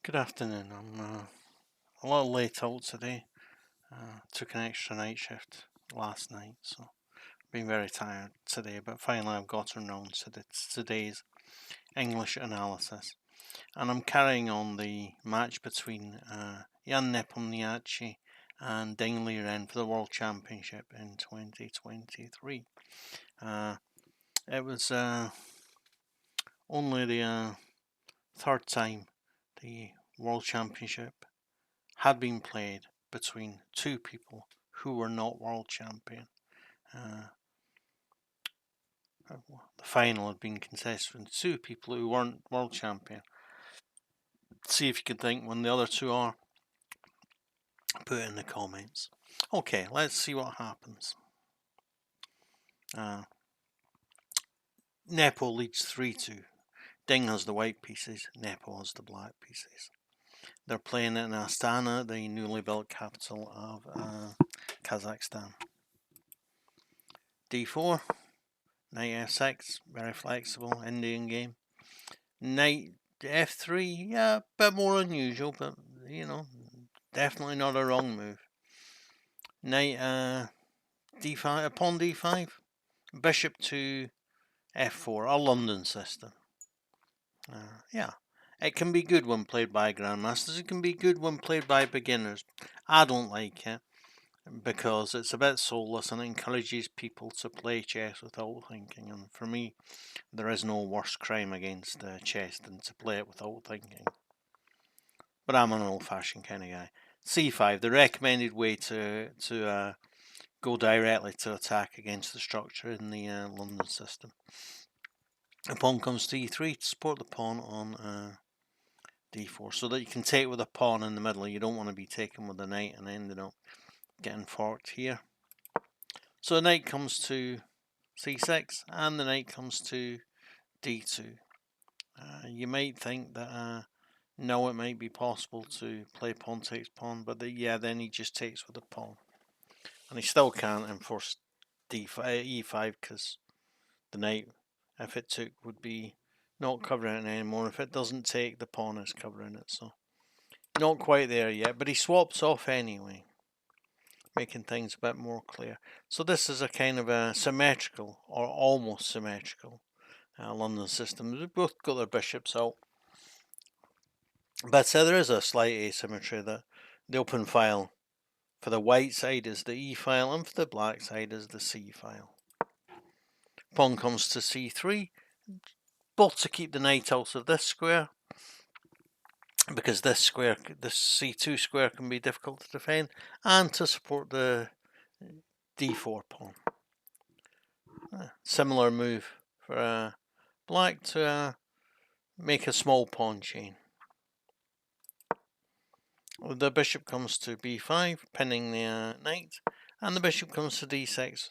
Good afternoon. I'm a little late out today. Took an extra night shift last night, so been very tired today. But finally, I've gotten round to today's English analysis, and I'm carrying on the match between Ding Nepo and Ding Nepo for the World Championship in 2023. It was only the third time the World Championship had been played between two people who were not world champion. The final had been contested with two people who weren't world champion. See if you can think when the other two are. Put it in the comments. Okay, let's see what happens. Nepo leads 3-2. Ding has the white pieces, Nepo has the black pieces. They're playing in Astana, the newly built capital of Kazakhstan. D4, knight f6, very flexible Indian game. Knight f3, yeah, a bit more unusual, but definitely not a wrong move. Knight d5, pawn d5, bishop to f4, a London system. Yeah, it can be good when played by grandmasters. It can be good when played by beginners. I don't like it because it's a bit soulless and encourages people to play chess without thinking. And for me, there is no worse crime against chess than to play it without thinking. But I'm an old-fashioned kind of guy. c5, the recommended way to go directly to attack against the structure in the London system. The pawn comes to e3 to support the pawn on d4, so that you can take with a pawn in the middle. You don't want to be taken with the knight and ending up getting forked here. So the knight comes to c6 and the knight comes to d2. You might think that no, it might be possible to play pawn takes pawn, but then he just takes with the pawn. And he still can't enforce e5 because the knight, if it took, would be not covering it anymore. If it doesn't take, the pawn is covering it. So not quite there yet, but he swaps off anyway, making things a bit more clear. So this is a kind of a symmetrical, or almost symmetrical, London system. They've both got their bishops out. But there is a slight asymmetry that the open file for the white side is the E file and for the black side is the C file. Pawn comes to C3, both to keep the knight out of this square, because this C2 square can be difficult to defend, and to support the D4 pawn. Similar move for black to make a small pawn chain. The bishop comes to b5, pinning the knight, and the bishop comes to d6,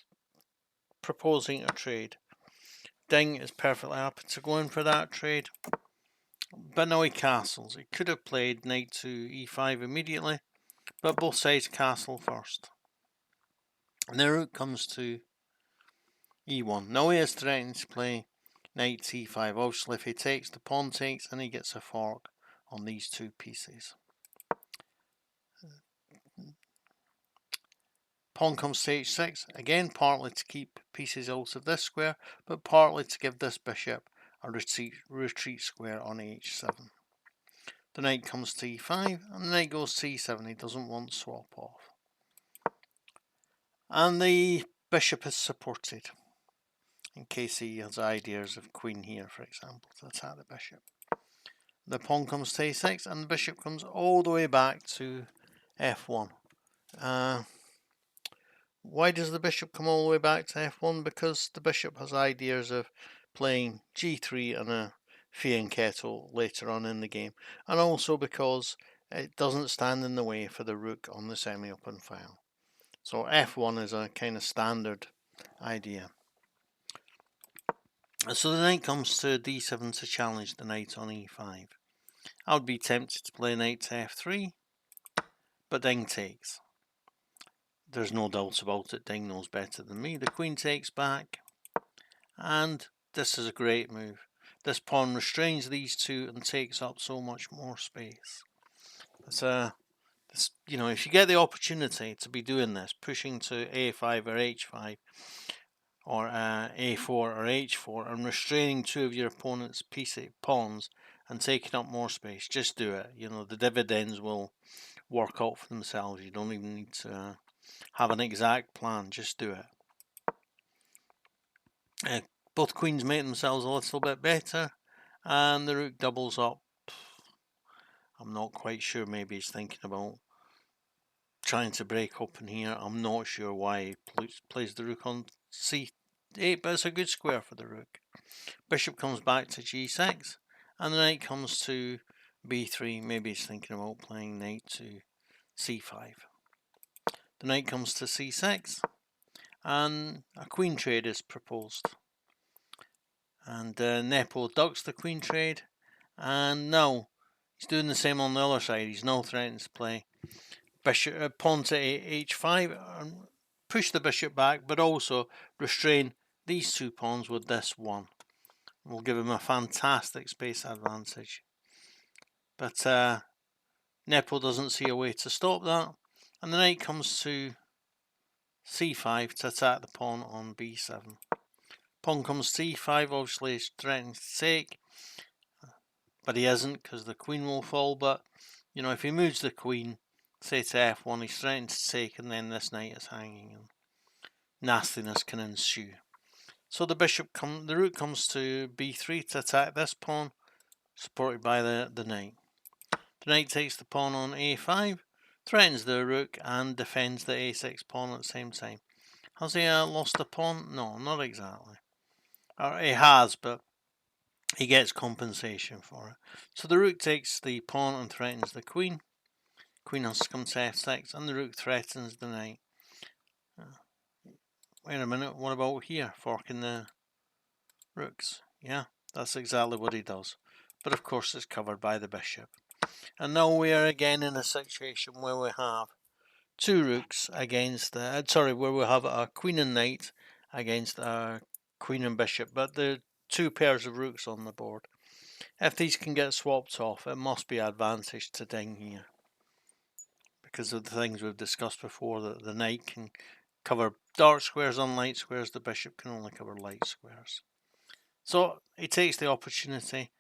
proposing a trade. Ding is perfectly happy to go in for that trade, but now he castles. He could have played knight to e5 immediately, but both sides castle first. And the rook comes to e1. Now he is threatening to play knight c5. Obviously, if he takes, the pawn takes, and he gets a fork on these two pieces. Pawn comes to h6, again partly to keep pieces out of this square, but partly to give this bishop a retreat square on h7. The knight comes to e5, and the knight goes to e7. He doesn't want to swap off. And the bishop is supported, in case he has ideas of queen here, for example, to attack the bishop. The pawn comes to a6, and the bishop comes all the way back to f1. Why does the bishop come all the way back to f1? Because the bishop has ideas of playing g3 and a fianchetto later on in the game, and also because it doesn't stand in the way for the rook on the semi-open file. So f1 is a kind of standard idea. So the knight comes to d7 to challenge the knight on e5. I would be tempted to play knight to f3, but Ding takes. There's no doubt about it, Ding knows better than me. The queen takes back, and this is a great move. this pawn restrains these two and takes up so much more space. You know, if you get the opportunity to be doing this, pushing to a5 or h5, or a4 or h4, and restraining two of your opponent's pawns and taking up more space, just do it. You know, the dividends will work out for themselves. You don't even need to have an exact plan, just do it. Both queens make themselves a little bit better, and the rook doubles up. I'm not quite sure, maybe he's thinking about trying to break open here. I'm not sure why he plays the rook on c8, but it's a good square for the rook. Bishop comes back to g6, and the knight comes to b3. Maybe he's thinking about playing knight to c5. The knight comes to c6, and a queen trade is proposed. And Nepo ducks the queen trade, and now he's doing the same on the other side. He's now threatening to play bishop, pawn to h5, and push the bishop back, but also restrain these two pawns with this one. Will give him a fantastic space advantage. But Nepo doesn't see a way to stop that, and the knight comes to c5 to attack the pawn on b7. Pawn comes to e5, obviously he's threatening to take, but he isn't because the queen will fall. But you know, if he moves the queen, say to f1, he's threatening to take, and then this knight is hanging, and nastiness can ensue. So the rook comes to b3 to attack this pawn, supported by the knight. The knight takes the pawn on a5, threatens the rook, and defends the a6 pawn at the same time. Has he lost a pawn? No, not exactly. Or he has, but he gets compensation for it. So the rook takes the pawn and threatens the queen. Queen has to come to f6, and the rook threatens the knight. Wait a minute, what about here? Forking the rooks. Yeah, that's exactly what he does. But of course it's covered by the bishop. And now we are again in a situation where we have two rooks against where we have a queen and knight against a queen and bishop, but the two pairs of rooks on the board. If these can get swapped off, it must be advantage to Ding here, because of the things we've discussed before, that the knight can cover dark squares on light squares, the bishop can only cover light squares. So he takes the opportunity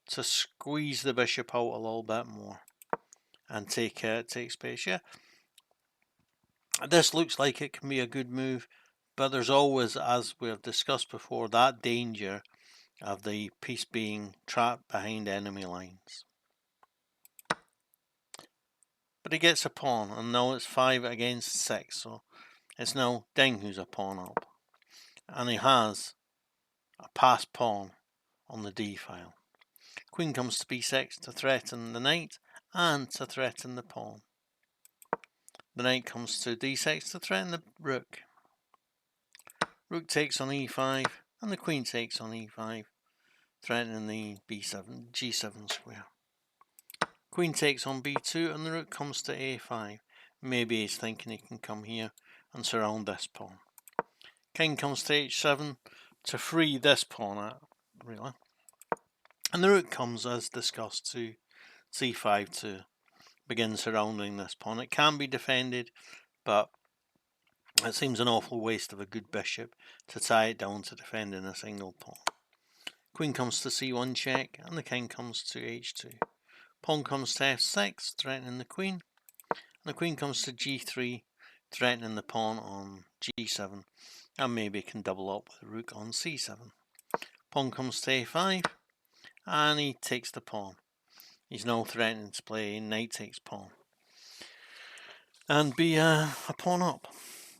to squeeze the bishop out a little bit more and take space. Yeah, this looks like it can be a good move, but there's always, as we have discussed before, that danger of the piece being trapped behind enemy lines. But he gets a pawn, and now it's 5 against 6, so it's now Ding who's a pawn up. And he has a passed pawn on the d file. Queen comes to b6 to threaten the knight and to threaten the pawn. The knight comes to d6 to threaten the rook. Rook takes on e5, and the queen takes on e5, threatening the g7 square. Queen takes on b2, and the rook comes to a5. Maybe he's thinking he can come here and surround this pawn. King comes to h7 to free this pawn out, really. And the rook comes, as discussed, to c5 to begin surrounding this pawn. It can be defended, but it seems an awful waste of a good bishop to tie it down to defending a single pawn. Queen comes to c1 check, and the king comes to h2. Pawn comes to f6, threatening the queen. And the queen comes to g3, threatening the pawn on g7. And maybe can double up with the rook on c7. Pawn comes to a5, and he takes the pawn. He's now threatening to play knight takes pawn and be a pawn up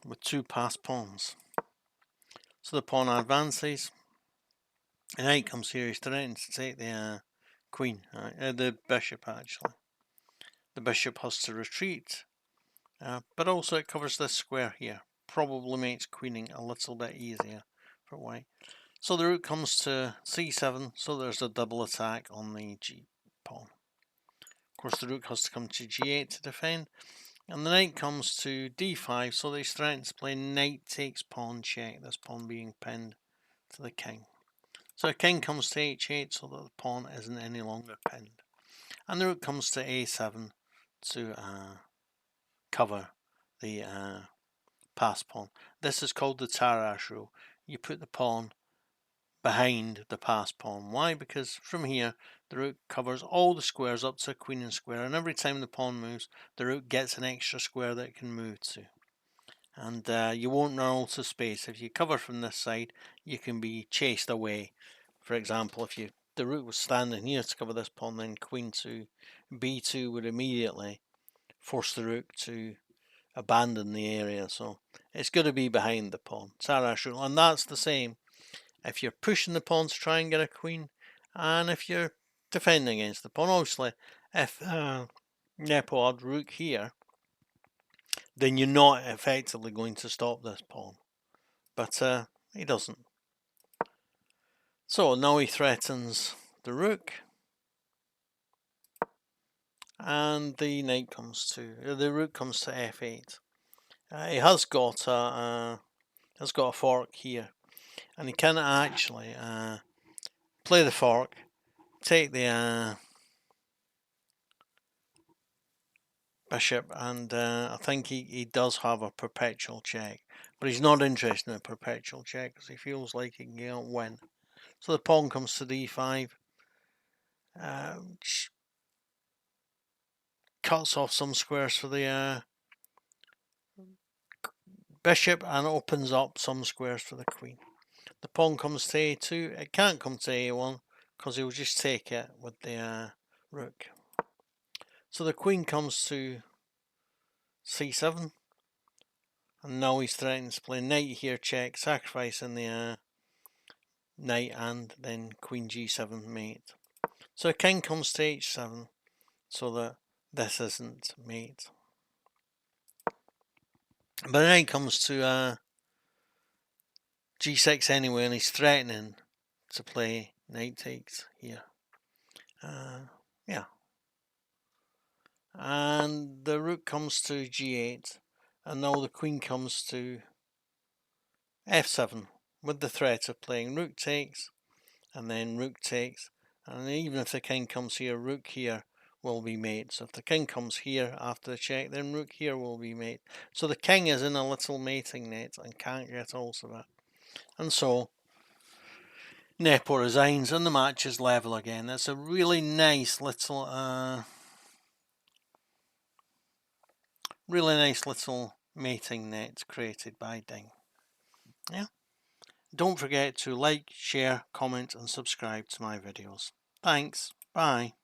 with two passed pawns. So the pawn advances. The knight comes here, he's threatening to take the queen, the bishop actually. The bishop has to retreat, but also it covers this square here. Probably makes queening a little bit easier for white. So the rook comes to c7, so there's a double attack on the g pawn. Of course, the rook has to come to g8 to defend, and the knight comes to d5, so he's threatening to play knight takes pawn check, this pawn being pinned to the king. So king comes to h8 so that the pawn isn't any longer pinned. And the rook comes to a7 to cover the pass pawn. This is called the Tarrasch rule. You put the pawn behind the pass pawn. Why? Because from here the rook covers all the squares up to a queen and square, and every time the pawn moves the rook gets an extra square that it can move to. And you won't run out of space. If you cover from this side, you can be chased away. For example, if the rook was standing here to cover this pawn, then queen to b2 would immediately force the rook to abandon the area. So it's got to be behind the pawn. Tarrasch rule. And that's the same if you're pushing the pawn to try and get a queen, and if you're defending against the pawn. Obviously, if Nepo had rook here, then you're not effectively going to stop this pawn. But he doesn't. So now he threatens the rook, and the knight comes to the rook comes to f8. He has got a fork here, and he can actually play the fork, take the bishop, and I think he does have a perpetual check, but he's not interested in a perpetual check because he feels like he can't win. So the pawn comes to d5, cuts off some squares for the bishop and opens up some squares for the queen. The pawn comes to a2. It can't come to a1 because he'll just take it with the rook. So the queen comes to c7, and now he's threatening to play knight here check, sacrificing the knight, and then queen g7 mate. So king comes to h7 so that this isn't mate. But the knight comes to g6 anyway, and he's threatening to play knight takes here. Yeah. And the rook comes to g8, and now the queen comes to f7 with the threat of playing rook takes, and then rook takes, and even if the king comes here, rook here will be mate. So if the king comes here after the check, then rook here will be mate. So the king is in a little mating net and can't get out of it. And so Nepo resigns and the match is level again. That's a really nice little mating net created by Ding. Yeah. Don't forget to like, share, comment and subscribe to my videos. Thanks. Bye.